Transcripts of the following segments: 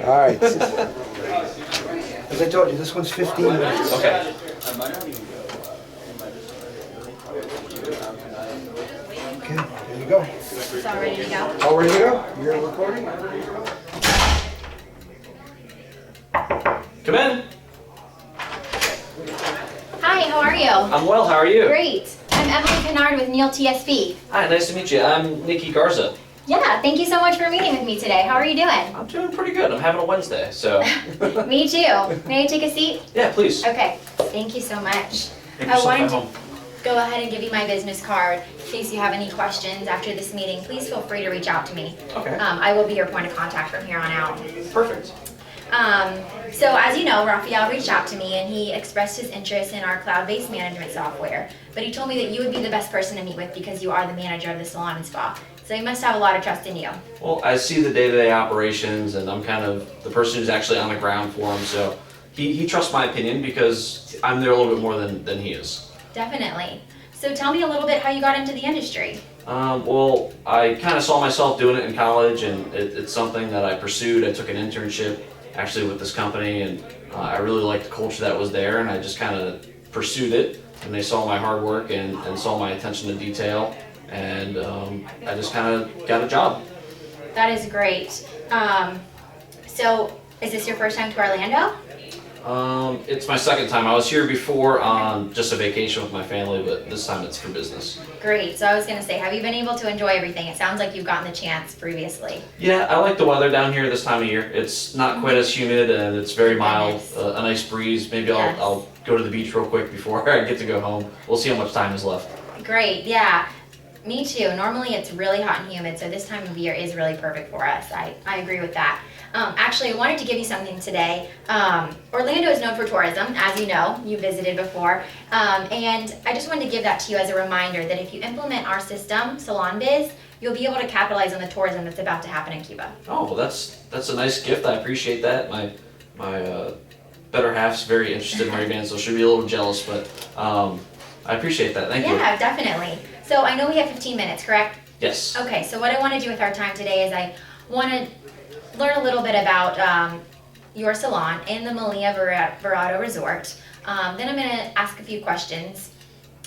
All right. As I told you, this one's 15 minutes. Okay. Okay, there you go. It's all ready to go. All ready to go? You're recording? Come in. Hi, how are you? I'm well. How are you? Great. I'm Emily Cunard with Neil TSP. Hi. Nice to meet you. I'm Nikki Garza. Yeah, thank you so much for meeting with me today. How are you doing? I'm doing pretty good. I'm having a Wednesday, so. Me too. May I take a seat? Yeah, please. Okay. Thank you so much. Make I yourself wanted at to home. go ahead and give you my business card. In case you have any questions after this meeting, please feel free to reach out to me. Okay. I will be your point of contact from here on out. Perfect. So as you know, Raphael reached out to me and he expressed his interest in our cloud-based management software. But he told me that you would be the best person to meet with because you are the manager of the salon and spa. So he must have a lot of trust in you. Well, I see the day-to-day operations, and I'm kind of the person who's actually on the ground for him. So he trusts my opinion because I'm there a little bit more than he is. Definitely. So tell me a little bit how you got into the industry. Well, I kind of saw myself doing it in college, and it's something that I pursued. I took an internship actually with this company, and I really liked the culture that was there, and I just kind of pursued it. And they saw my hard work and saw my attention to detail, and I just kind of got a job. That is great. So is this your first time to Orlando? It's my second time. I was here before on just a vacation with my family, but this time it's for business. Great. So I was going to say, have you been able to enjoy everything? It sounds like you've gotten the chance previously. Yeah, I like the weather down here this time of year. It's not quite as humid and it's very mild, a nice breeze. Maybe Yes. I'll go to the beach real quick before I get to go home. We'll see how much time is left. Great. Yeah. Me too. Normally it's really hot and humid, so this time of year is really perfect for us. I agree with that. Actually, I wanted to give you something today. Orlando is known for tourism, as you know. You visited before. And I just wanted to give that to you as a reminder that if you implement our system, Salon Biz, you'll be able to capitalize on the tourism that's about to happen in Cuba. Oh, well, that's a nice gift. I appreciate that. My better half's very interested in my band, so she'll be a little jealous, but I appreciate that. Thank you. Yeah, definitely. So I know we have 15 minutes, correct? Yes. Okay, so what I want to do with our time today is I want to learn a little bit about your salon in the Malia Verado Resort. Then I'm going to ask a few questions.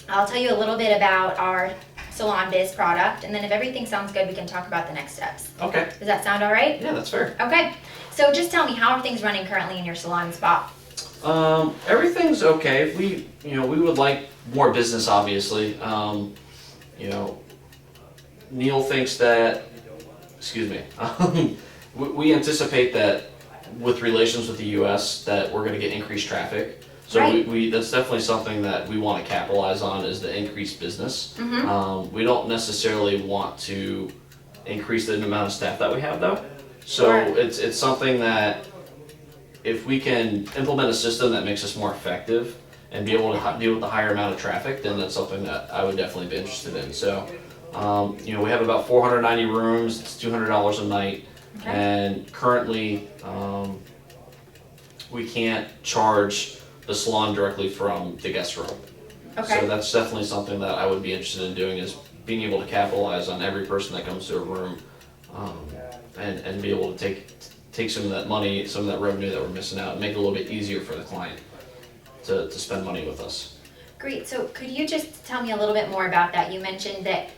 I'll tell you a little bit about our Salon Biz product, and then if everything sounds good, we can talk about the next steps. Okay. Does that sound all right? Yeah, that's fair. Okay, so just tell me, how are things running currently in your salon and spa? Everything's okay. We would like more business, obviously. Neil thinks that, excuse me, we anticipate that with relations with the U.S. that we're going to get increased traffic. So Right. that's definitely something that we want to capitalize on is the increased business. Mm-hmm. We don't necessarily want to increase the amount of staff that we have though. So Sure. it's something that if we can implement a system that makes us more effective and be able to deal with the higher amount of traffic, then that's something that I would definitely be interested in. So, we have about 490 rooms. It's $200 a night, Okay. and currently we can't charge the salon directly from the guest room. Okay. So that's definitely something that I would be interested in doing is being able to capitalize on every person that comes to a room, and be able to take some of that money, some of that revenue that we're missing out, and make it a little bit easier for the client to spend money with us. Great. So could you just tell me a little bit more about that? You mentioned that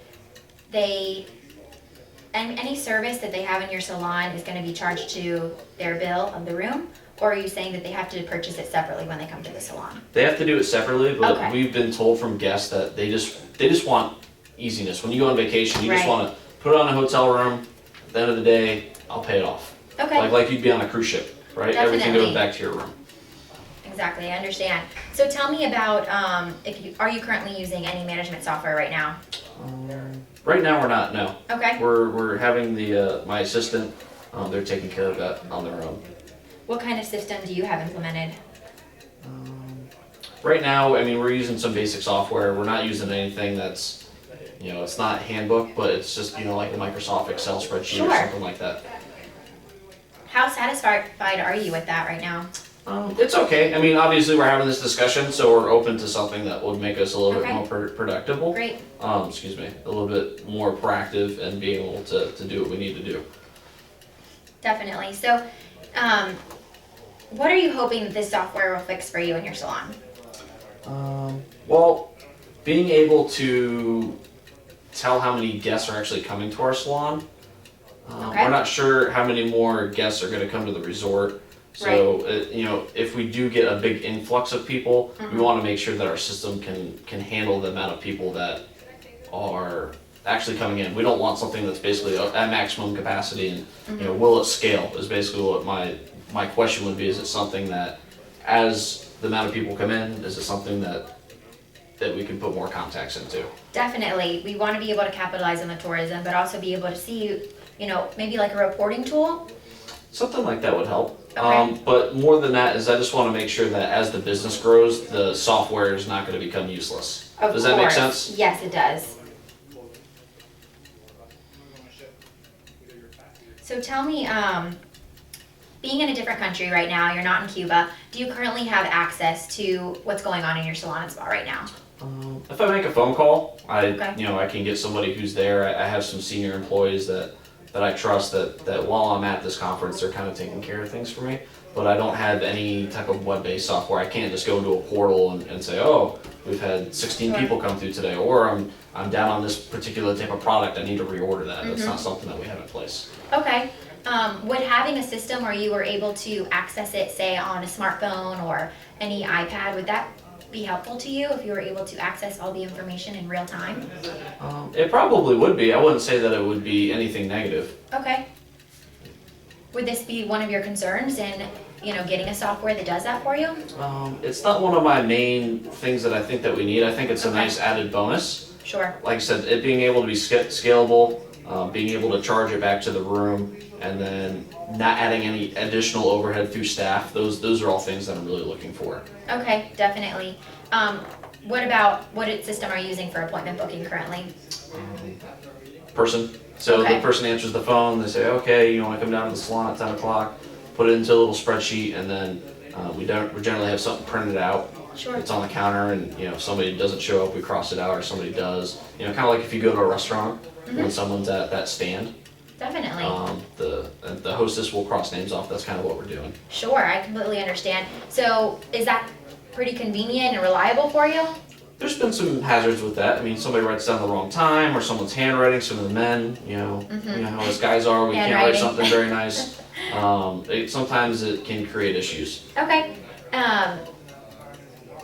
any service that they have in your salon is going to be charged to their bill of the room, or are you saying that they have to purchase it separately when they come to the salon? They have to do it separately, but Okay. we've been told from guests that they just want easiness. When you go on vacation, you just Right. want to put it on a hotel room. At the end of the day, I'll pay it off. Okay. Like you'd be on a cruise ship, right? Everything Definitely. goes back to your room. Exactly, I understand. So tell me about are you currently using any management software right now? Right now, we're not. No, Okay. we're having my assistant. They're taking care of that on their own. What kind of system do you have implemented? Right now, I mean, we're using some basic software. We're not using anything that's, it's not handbook, but it's just, like a Microsoft Excel spreadsheet or Sure. something like that. How satisfied are you with that right now? It's okay. I mean, obviously, we're having this discussion, so we're open to something that would make us a little Okay. bit more productive. Great. Excuse me, a little bit more proactive and being able to do what we need to do. Definitely. So What are you hoping that this software will fix for you in your salon? Well, being able to tell how many guests are actually coming to our salon. Okay. We're not sure how many more guests are going to come to the resort. So, if we do get a big influx of people, we want to make sure that our system can handle the amount of people that are actually coming in. We don't want something that's basically at maximum capacity, and will it scale? Is basically what my question would be. Is it something that, as the amount of people come in, is it something that we can put more contacts into? Definitely. We want to be able to capitalize on the tourism, but also be able to see, maybe like a reporting tool. Something like that would help. Okay. But more than that is I just want to make sure that as the business grows, the software is not going to become useless. Does that make sense? Yes, it does. So tell me, being in a different country right now, you're not in Cuba, do you currently have access to what's going on in your salon and spa right now? If I make a phone call, Okay. I can get somebody who's there. I have some senior employees that I trust that while I'm at this conference, they're kind of taking care of things for me. But I don't have any type of web-based software. I can't just go into a portal and say, oh, we've had 16 people come through today, or I'm down on this particular type of product. I need to reorder that. That's not something that we have in place. Okay. Would having a system where you were able to access it, say on a smartphone or any iPad, would that be helpful to you if you were able to access all the information in real time? It probably would be. I wouldn't say that it would be anything negative. Okay. Would this be one of your concerns in, getting a software that does that for you? It's not one of my main things that I think that we need. I think it's a nice added bonus. Sure. Like I said, it being able to be scalable, being able to charge it back to the room, and then not adding any additional overhead through staff. Those are all things that I'm really looking for. Okay, definitely. What system are you using for appointment booking currently? Person. So Okay. the person answers the phone. They say, okay, you want to come down to the salon at 10 o'clock, put it into a little spreadsheet, and then we generally have something printed out. Sure. It's on the counter, and if somebody doesn't show up, we cross it out, or somebody does. Kind of like if you go to a restaurant when someone's at that stand. Definitely. The hostess will cross names off. That's kind of what we're doing. Sure, I completely understand. So is that pretty convenient and reliable for you? There's been some hazards with that. I mean, somebody writes down the wrong time, or someone's handwriting. Some of the men, you know how us guys are. We can't write Handwriting. something very nice. Sometimes it can create issues. Okay.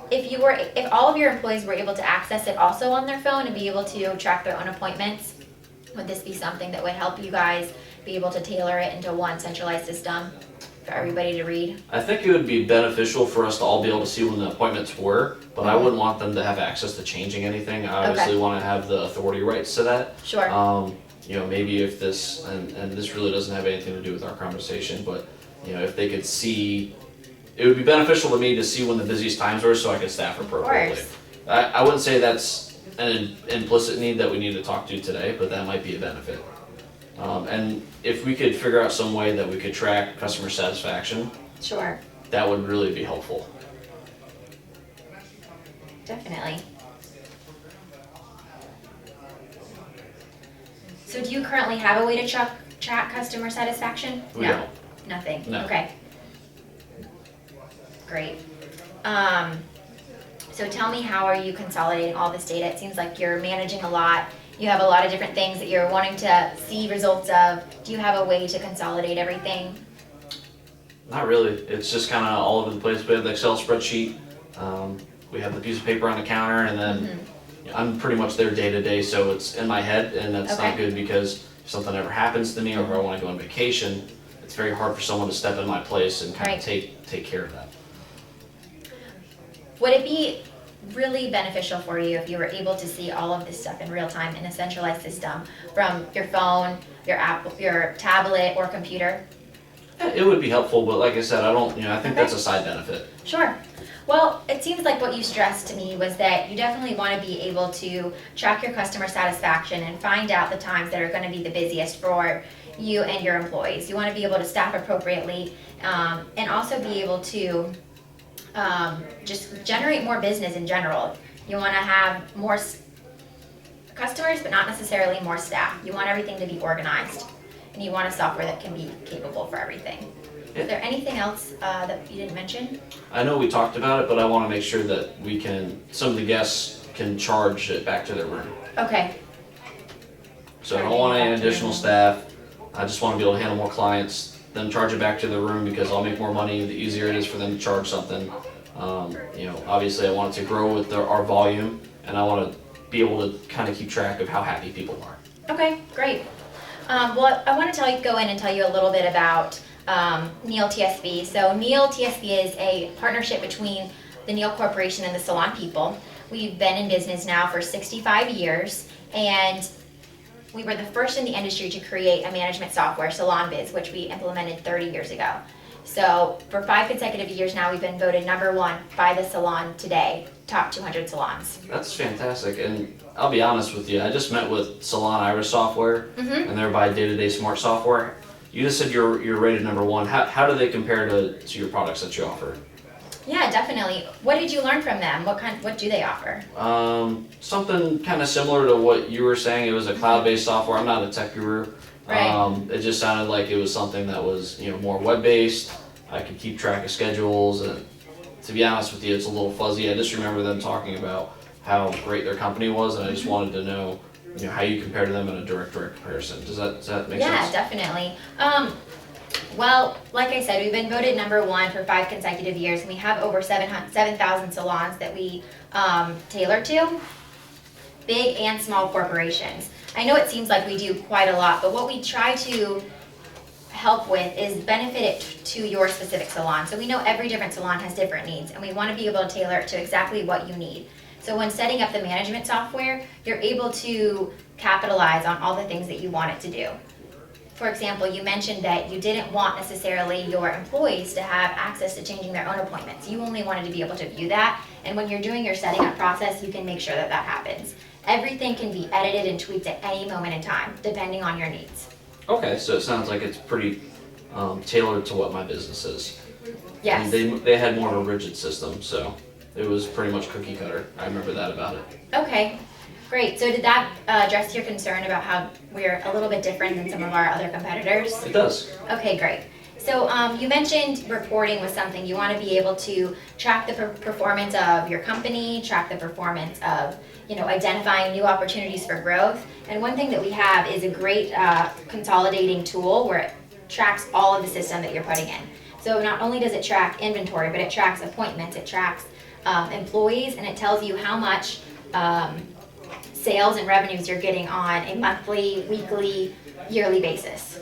If all of your employees were able to access it also on their phone and be able to track their own appointments, would this be something that would help you guys be able to tailor it into one centralized system for everybody to read? I think it would be beneficial for us to all be able to see when the appointments were, but I wouldn't want them to have access to changing anything. I obviously want to have the authority rights to that. Sure. Maybe if this, and this really doesn't have anything to do with our conversation, but if they could see, it would be beneficial to me to see when the busiest times were so I could staff appropriately. course. I wouldn't say that's an implicit need that we need to talk to today, but that might be a benefit. And if we could figure out some way that we could track customer satisfaction, Sure. that would really be helpful. Definitely. So do you currently have a way to track customer satisfaction? We don't. Nothing? No. Okay. Great. So tell me, how are you consolidating all this data? It seems like you're managing a lot. You have a lot of different things that you're wanting to see results of. Do you have a way to consolidate everything? Not really. It's just kind of all over the place. We have the Excel spreadsheet. We have the piece of paper on the counter, and then I'm pretty much there day to day, so it's in my head, and that's not good because if something ever happens to me or if I want to go on vacation, it's very hard for someone to step in my place and kind of take care of that. Would it be really beneficial for you if you were able to see all of this stuff in real time in a centralized system from your phone, your app, your tablet, or computer? It would be helpful, but like I said, I think that's a side benefit. Sure. Well, it seems like what you stressed to me was that you definitely want to be able to track your customer satisfaction and find out the times that are going to be the busiest for you and your employees. You want to be able to staff appropriately, and also be able to just generate more business in general. You want to have more customers, but not necessarily more staff. You want everything to be organized, and you want a software that can be capable for everything. Is there anything else that you didn't mention? I know we talked about it, but I want to make sure that some of the guests can charge it back to their room. Okay. So I don't want any additional staff. I just want to be able to handle more clients, then charge it back to their room because I'll make more money the easier it is for them to charge something. Obviously I want it to grow with our volume, and I want to be able to kind of keep track of how happy people are. Okay, great. Well, I want to go in and tell you a little bit about Neil TSB. So Neil TSB is a partnership between the Neil Corporation and the Salon People. We've been in business now for 65 years, and we were the first in the industry to create a management software, Salon Biz, which we implemented 30 years ago. So for 5 consecutive years now, we've been voted #1 by the Salon Today, top 200 salons. That's fantastic, and I'll be honest with you, I just met with Salon Iris Software, and they're by Day-to-Day Smart Software. You just said you're rated #1. How do they compare to your products that you offer? Yeah, definitely. What did you learn from them? What do they offer? Something kind of similar to what you were saying. It was a cloud-based software. I'm not a tech guru. Right. It just sounded like it was something that was more web-based. I could keep track of schedules, and to be honest with you, it's a little fuzzy. I just remember them talking about how great their company was, and I just wanted to know how you compare to them in a direct comparison. Does that make sense? Yeah, definitely. Well, like I said, we've been voted #1 for 5 consecutive years, and we have over 7,000 salons that we tailor to, big and small corporations. I know it seems like we do quite a lot, but what we try to help with is benefit it to your specific salon. So we know every different salon has different needs, and we want to be able to tailor it to exactly what you need. So when setting up the management software, you're able to capitalize on all the things that you want it to do. For example, you mentioned that you didn't want necessarily your employees to have access to changing their own appointments. You only wanted to be able to view that, and when you're doing your setting up process, you can make sure that that happens. Everything can be edited and tweaked at any moment in time, depending on your needs. Okay, so it sounds like it's pretty tailored to what my business is. Yes. And they had more of a rigid system, so it was pretty much cookie cutter. I remember that about it. Okay, great. So did that address your concern about how we're a little bit different than some of our other competitors? It does. Okay, great. So you mentioned reporting was something you want to be able to track the performance of your company, track the performance of identifying new opportunities for growth. And one thing that we have is a great consolidating tool where it tracks all of the system that you're putting in. So not only does it track inventory, but it tracks appointments, it tracks employees, and it tells you how much sales and revenues you're getting on a monthly, weekly, yearly basis.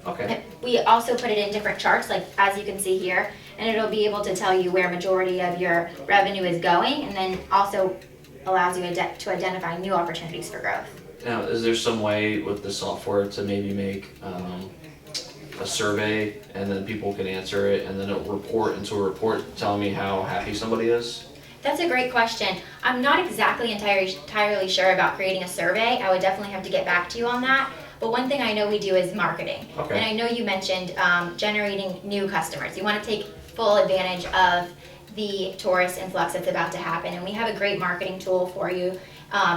Okay. We also put it in different charts, like as you can see here, and it'll be able to tell you where majority of your revenue is going, and then also allows you to identify new opportunities for growth. Now, is there some way with the software to maybe make a survey, and then people can answer it, and then it'll report into a report telling me how happy somebody is? That's a great question. I'm not exactly entirely sure about creating a survey. I would definitely have to get back to you on that. But one thing I know we do is marketing. Okay. And I know you mentioned generating new customers. You want to take full advantage of the tourist influx that's about to happen, and we have a great marketing tool for you.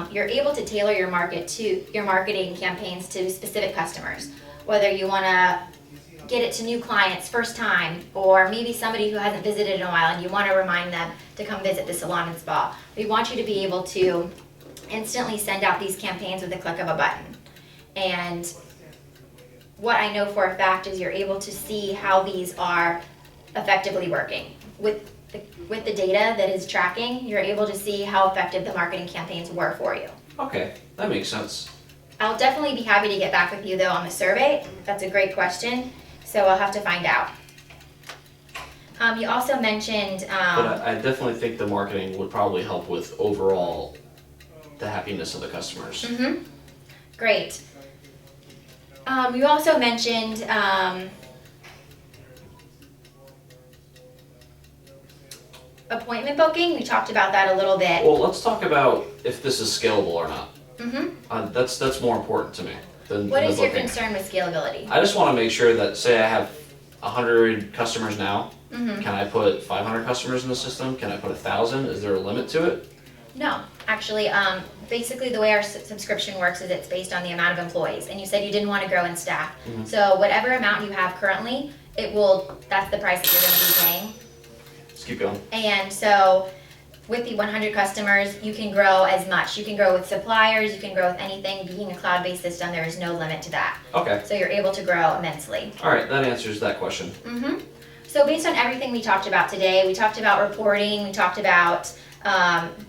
You're able to tailor your marketing campaigns to specific customers, whether you want to get it to new clients first time, or maybe somebody who hasn't visited in a while and you want to remind them to come visit the salon and spa. We want you to be able to instantly send out these campaigns with a click of a button. And what I know for a fact is you're able to see how these are effectively working. With the data that is tracking, you're able to see how effective the marketing campaigns were for you. Okay, that makes sense. I'll definitely be happy to get back with you though on the survey. That's a great question, so I'll have to find out. You also mentioned... But I definitely think the marketing would probably help with overall the happiness of the customers. Mm-hmm. Great. You also mentioned appointment booking. We talked about that a little bit. Well, let's talk about if this is scalable or not. Mm-hmm. That's more important to me than What the is your booking. concern with scalability? I just want to make sure that, say I have 100 customers now, Mm-hmm. can I put 500 customers in the system? Can I put 1,000? Is there a limit to it? No, actually, basically the way our subscription works is it's based on the amount of employees, and you said you didn't want to grow in staff. Mhm. So whatever amount you have currently that's the price that you're gonna be paying. Let's keep going. And so with the 100 customers, you can grow as much. You can grow with suppliers, you can grow with anything. Being a cloud-based system, there is no limit to that. Okay. So you're able to grow immensely. All right, that answers that question. So based on everything we talked about today, we talked about reporting, we talked about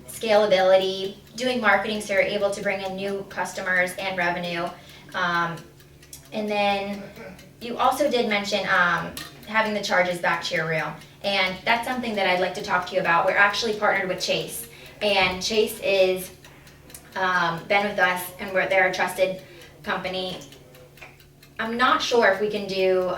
scalability, doing marketing so you're able to bring in new customers and revenue. And then you also did mention having the charges back to your room. And that's something that I'd like to talk to you about. We're actually partnered with Chase. And Chase is been with us, and they're a trusted company. I'm not sure if we can do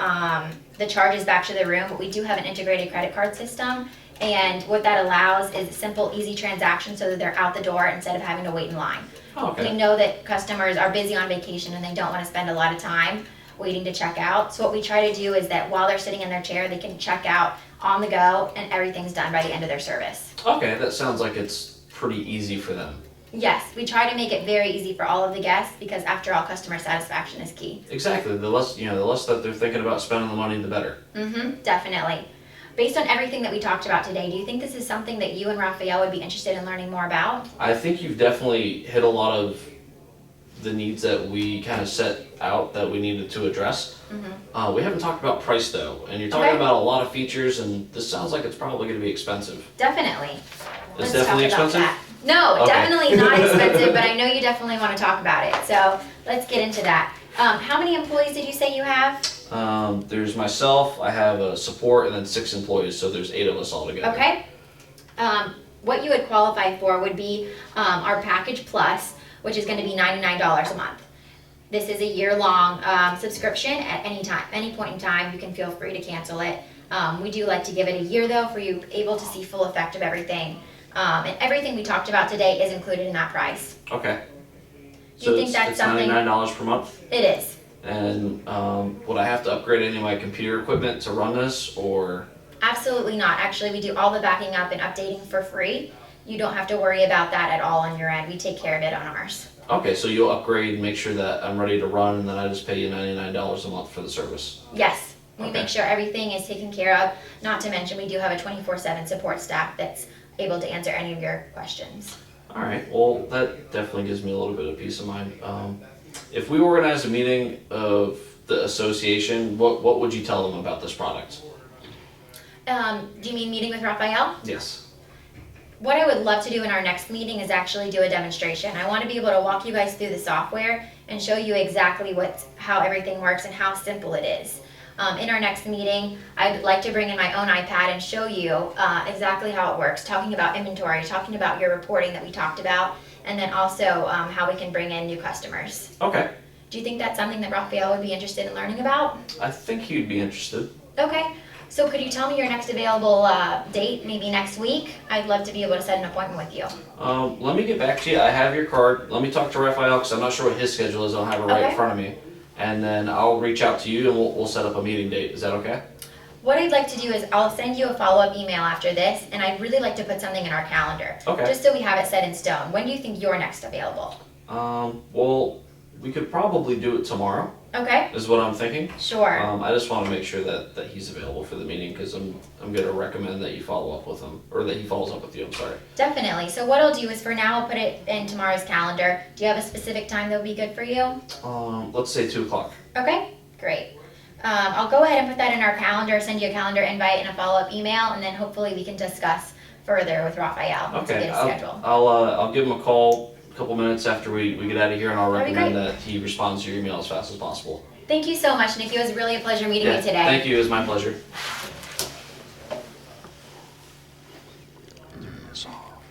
the charges back to the room, but we do have an integrated credit card system. And what that allows is a simple, easy transaction so that they're out the door instead of having to wait in line. Oh, okay. We know that customers are busy on vacation and they don't want to spend a lot of time waiting to check out. So what we try to do is that while they're sitting in their chair, they can check out on the go and everything's done by the end of their service. Okay, that sounds like it's pretty easy for them. Yes, we try to make it very easy for all of the guests because after all, customer satisfaction is key. Exactly. The less that they're thinking about spending the money, the better. Definitely. Based on everything that we talked about today, do you think this is something that you and Raphael would be interested in learning more about? I think you've definitely hit a lot of the needs that we kind of set out that we needed to address. We haven't talked about price though, and you're talking Okay. about a lot of features, and this sounds like it's probably going to be expensive. Definitely. It's Let's definitely talk about expensive? that. No, Okay. definitely not expensive, but I know you definitely want to talk about it. So let's get into that. How many employees did you say you have? There's myself, I have a support, and then 6 employees, so there's 8 of us all together. Okay. What you would qualify for would be our Package Plus, which is going to be $99 a month. This is a year-long subscription at any time, any point in time. You can feel free to cancel it. We do like to give it a year though, for you able to see full effect of everything. And everything we talked about today is included in that price. Okay. Do you think that's it's something? $99 per month? It is. And would I have to upgrade any of my computer equipment to run this, or? Absolutely not. Actually, we do all the backing up and updating for free. You don't have to worry about that at all on your end. We take care of it on ours. Okay, so you'll upgrade, make sure that I'm ready to run, and then I just pay you $99 a month for the service. Yes. We Okay. make sure everything is taken care of. Not to mention, we do have a 24/7 support staff that's able to answer any of your questions. All right, well, that definitely gives me a little bit of peace of mind. If we organized a meeting of the association, what would you tell them about this product? Do you mean meeting with Raphael? Yes. What I would love to do in our next meeting is actually do a demonstration. I want to be able to walk you guys through the software and show you exactly how everything works and how simple it is. In our next meeting, I'd like to bring in my own iPad and show you exactly how it works, talking about inventory, talking about your reporting that we talked about, and then also how we can bring in new customers. Okay, Do you think that's something that Raphael would be interested in learning about? I think you'd be interested. Okay, so could you tell me your next available date, maybe next week? I'd love to be able to set an appointment with you. Let me get back to you. I have your card. Let me talk to Raphael, because I'm not sure what his schedule is. I don't have it right in Okay. front of me. And then I'll reach out to you, and we'll set up a meeting date. Is that okay? What I'd like to do is I'll send you a follow-up email after this, and I'd really like to put something in our calendar. Okay. Just so we have it set in stone. When do you think you're next available? Well, we could probably do it tomorrow, Okay, is what I'm thinking. sure. I just want to make sure that he's available for the meeting, because I'm going to recommend that you follow up with him, or that he follows up with you, I'm sorry. Definitely. So what I'll do is for now I'll put it in tomorrow's calendar. Do you have a specific time that would be good for you? Let's say 2 o'clock. Okay, great. I'll go ahead and put that in our calendar, send you a calendar invite and a follow-up email, and then hopefully we can discuss further with Raphael to Okay, get a schedule. I'll give him a call a couple minutes after we get out of here, and I'll That'd be recommend great. that he responds to your email as fast as possible. Thank you so much, Nikki. It was really a pleasure meeting you today. Thank you, it was my pleasure. Turn this off.